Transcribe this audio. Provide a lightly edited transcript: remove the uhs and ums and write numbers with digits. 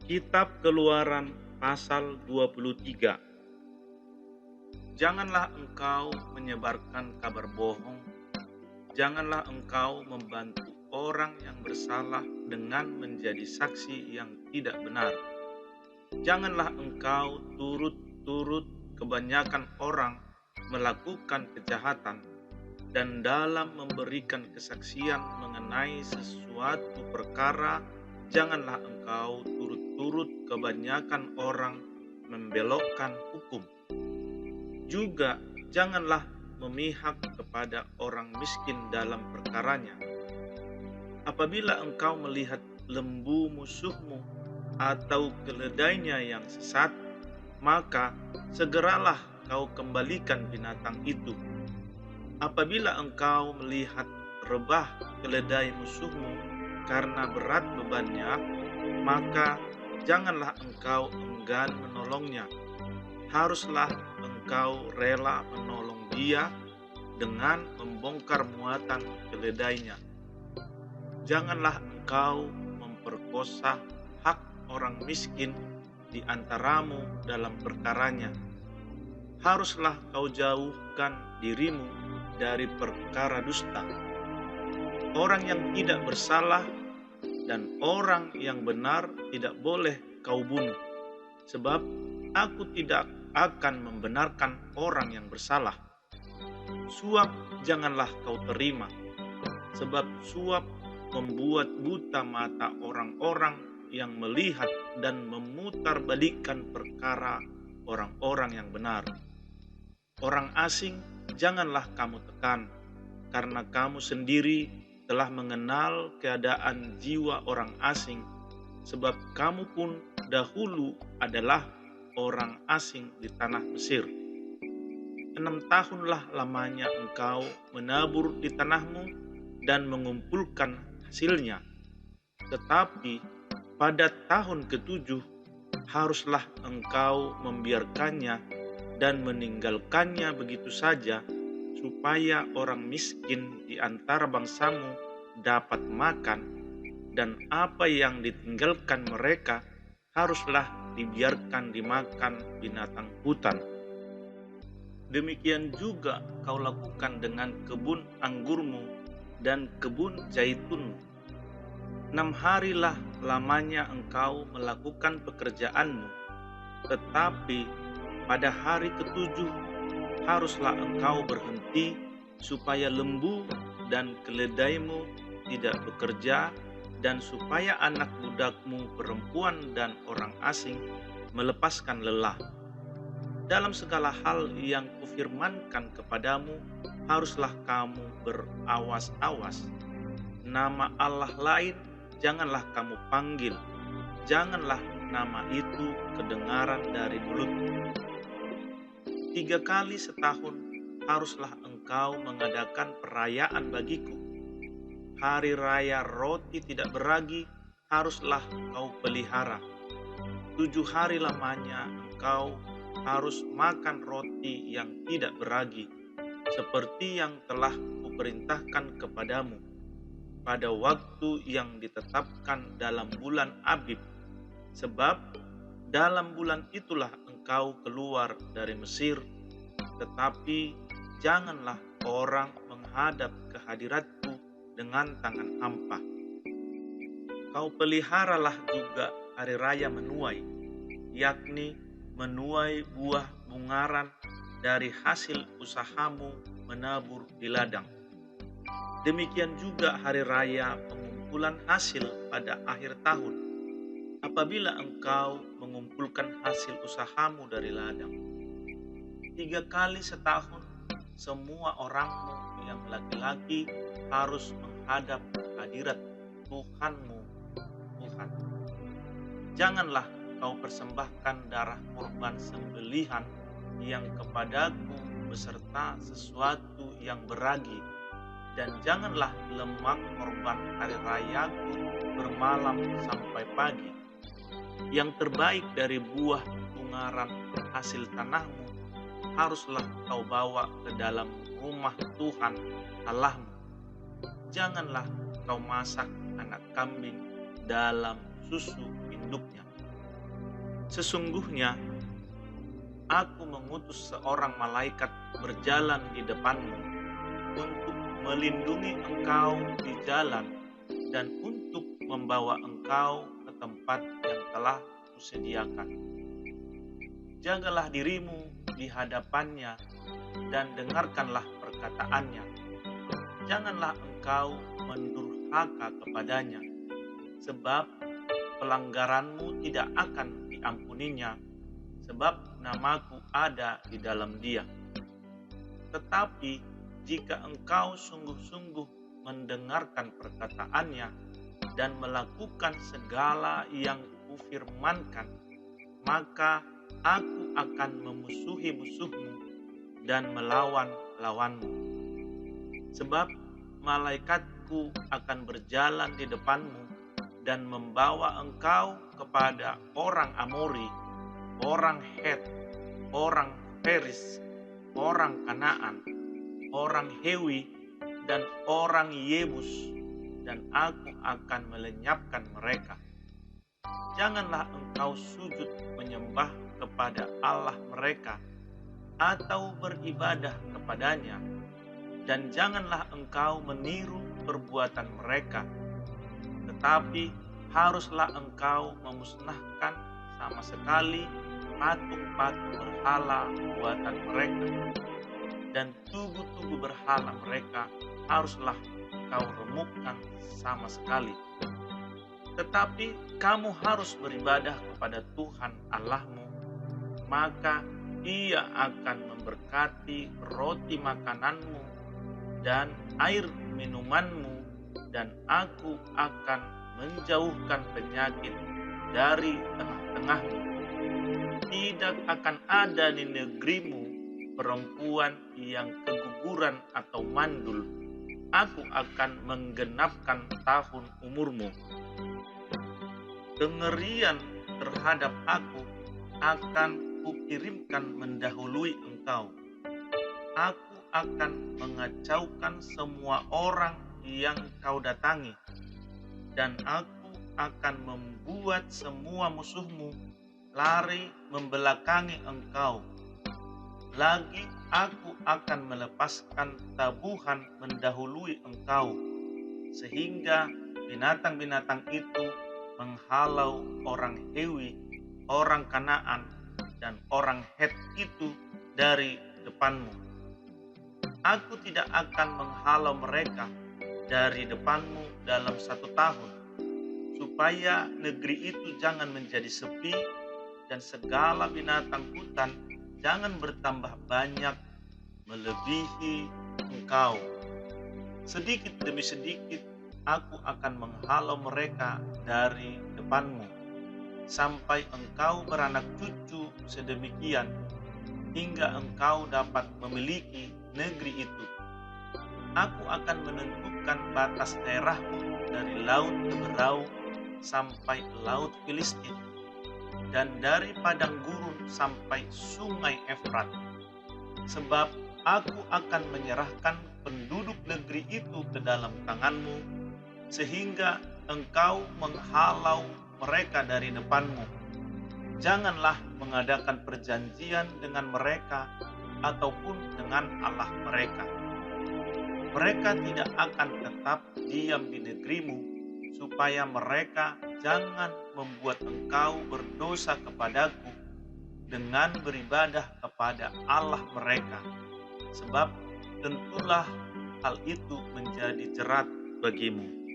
Kitab Keluaran pasal 23. Janganlah engkau menyebarkan kabar bohong, janganlah engkau membantu orang yang bersalah dengan menjadi saksi yang tidak benar. Janganlah engkau turut-turut kebanyakan orang melakukan kejahatan, dan dalam memberikan kesaksian mengenai sesuatu perkara, janganlah engkau turut-turut kebanyakan orang membelokkan hukum. Juga janganlah memihak kepada orang miskin dalam perkaranya. Apabila engkau melihat lembu musuhmu atau keledainya yang sesat, maka segeralah kau kembalikan binatang itu. Apabila engkau melihat rebah keledai musuhmu karena berat bebannya, maka janganlah engkau enggan menolongnya. Haruslah engkau rela menolong dia dengan membongkar muatan keledainya. Janganlah engkau memperkosa hak orang miskin di antaramu dalam perkaranya. Haruslah kau jauhkan dirimu dari perkara dusta. Orang yang tidak bersalah dan orang yang benar tidak boleh kau bunuh, sebab aku tidak akan membenarkan orang yang bersalah. Suap janganlah kau terima, sebab suap membuat buta mata orang-orang yang melihat dan memutarbalikkan perkara orang-orang yang benar. Orang asing janganlah kamu tekan, karena kamu sendiri telah mengenal keadaan jiwa orang asing, sebab kamu pun dahulu adalah orang asing di tanah Mesir. 6 tahunlah lamanya engkau menabur di tanahmu dan mengumpulkan hasilnya. Tetapi pada tahun ke-7 haruslah engkau membiarkannya dan meninggalkannya begitu saja, supaya orang miskin di antara bangsamu dapat makan, dan apa yang ditinggalkan mereka haruslah dibiarkan dimakan binatang hutan. Demikian juga kau lakukan dengan kebun anggurmu dan kebun zaitunmu. 6 harilah lamanya engkau melakukan pekerjaanmu, tetapi pada hari ke-7 haruslah engkau berhenti, supaya lembu dan keledaimu tidak bekerja, dan supaya anak budakmu perempuan dan orang asing melepaskan lelah. Dalam segala hal yang kufirmankan kepadamu, haruslah kamu berawas-awas. Nama Allah lain janganlah kamu panggil, janganlah nama itu kedengaran dari mulutmu. 3 kali setahun haruslah engkau mengadakan perayaan bagiku. Hari raya roti tidak beragi haruslah kau pelihara. 7 hari lamanya engkau harus makan roti yang tidak beragi, seperti yang telah kuperintahkan kepadamu pada waktu yang ditetapkan dalam bulan Abib, sebab dalam bulan itulah engkau keluar dari Mesir. Tetapi janganlah orang menghadap ke hadiratku dengan tangan hampa. Kau peliharalah juga hari raya menuai, yakni menuai buah bungaran dari hasil usahamu menabur di ladang. Demikian juga hari raya pengumpulan hasil pada akhir tahun, apabila engkau mengumpulkan hasil usahamu dari ladang. 3 kali setahun semua orangmu yang laki-laki harus menghadap hadirat Tuhanmu, Tuhan. Janganlah kau persembahkan darah korban sembelihan yang kepadaku beserta sesuatu yang beragi, dan janganlah lemak korban hari rayaku bermalam sampai pagi. Yang terbaik dari buah bungaran hasil tanahmu haruslah kau bawa ke dalam rumah Tuhan Allahmu. Janganlah kau masak anak kambing dalam susu induknya. Sesungguhnya aku mengutus seorang malaikat berjalan di depanmu untuk melindungi engkau di jalan dan untuk membawa engkau ke tempat yang telah kusediakan. Jagalah dirimu di hadapannya dan dengarkanlah perkataannya. Janganlah engkau mendurhaka kepadanya, sebab pelanggaranmu tidak akan diampuninya, sebab namaku ada di dalam dia. Tetapi jika engkau sungguh-sungguh mendengarkan perkataannya dan melakukan segala yang kufirmankan, maka aku akan memusuhi musuhmu dan melawan lawanmu. Sebab malaikatku akan berjalan di depanmu dan membawa engkau kepada orang Amori, orang Het, orang Feris, orang Kanaan, orang Hewi, dan orang Yebus, dan aku akan melenyapkan mereka. Janganlah engkau sujud menyembah kepada Allah mereka atau beribadah kepadanya, dan janganlah engkau meniru perbuatan mereka, tetapi haruslah engkau memusnahkan sama sekali patung-patung berhala buatan mereka, dan tugu-tugu berhala mereka haruslah kau remukkan sama sekali. Tetapi kamu harus beribadah kepada Tuhan Allahmu, maka Ia akan memberkati roti makananmu dan air minumanmu, dan aku akan menjauhkan penyakit dari tengah-tengahmu. Tidak akan ada di negerimu perempuan yang keguguran atau mandul. Aku akan menggenapkan tahun umurmu. Kengerian terhadap aku akan kukirimkan mendahului engkau. Aku akan mengacaukan semua orang yang kau datangi, dan aku akan membuat semua musuhmu lari membelakangi engkau. Lagi aku akan melepaskan tabuhan mendahului engkau, sehingga binatang-binatang itu menghalau orang Hewi, orang Kanaan, dan orang Het itu dari depanmu. Aku tidak akan menghalau mereka dari depanmu dalam 1 tahun, supaya negeri itu jangan menjadi sepi dan segala binatang hutan jangan bertambah banyak melebihi engkau. Sedikit demi sedikit aku akan menghalau mereka dari depanmu, sampai engkau beranak cucu sedemikian, hingga engkau dapat memiliki negeri itu. Aku akan menentukan batas daerahmu dari laut Teberau sampai laut Filistin, dan dari padang gurun sampai sungai Efrat. Sebab aku akan menyerahkan penduduk negeri itu ke dalam tanganmu, sehingga engkau menghalau mereka dari depanmu. Janganlah mengadakan perjanjian dengan mereka ataupun dengan Allah mereka. Mereka tidak akan tetap diam di negerimu, supaya mereka jangan membuat engkau berdosa kepadaku dengan beribadah kepada Allah mereka, sebab tentulah hal itu menjadi jerat bagimu.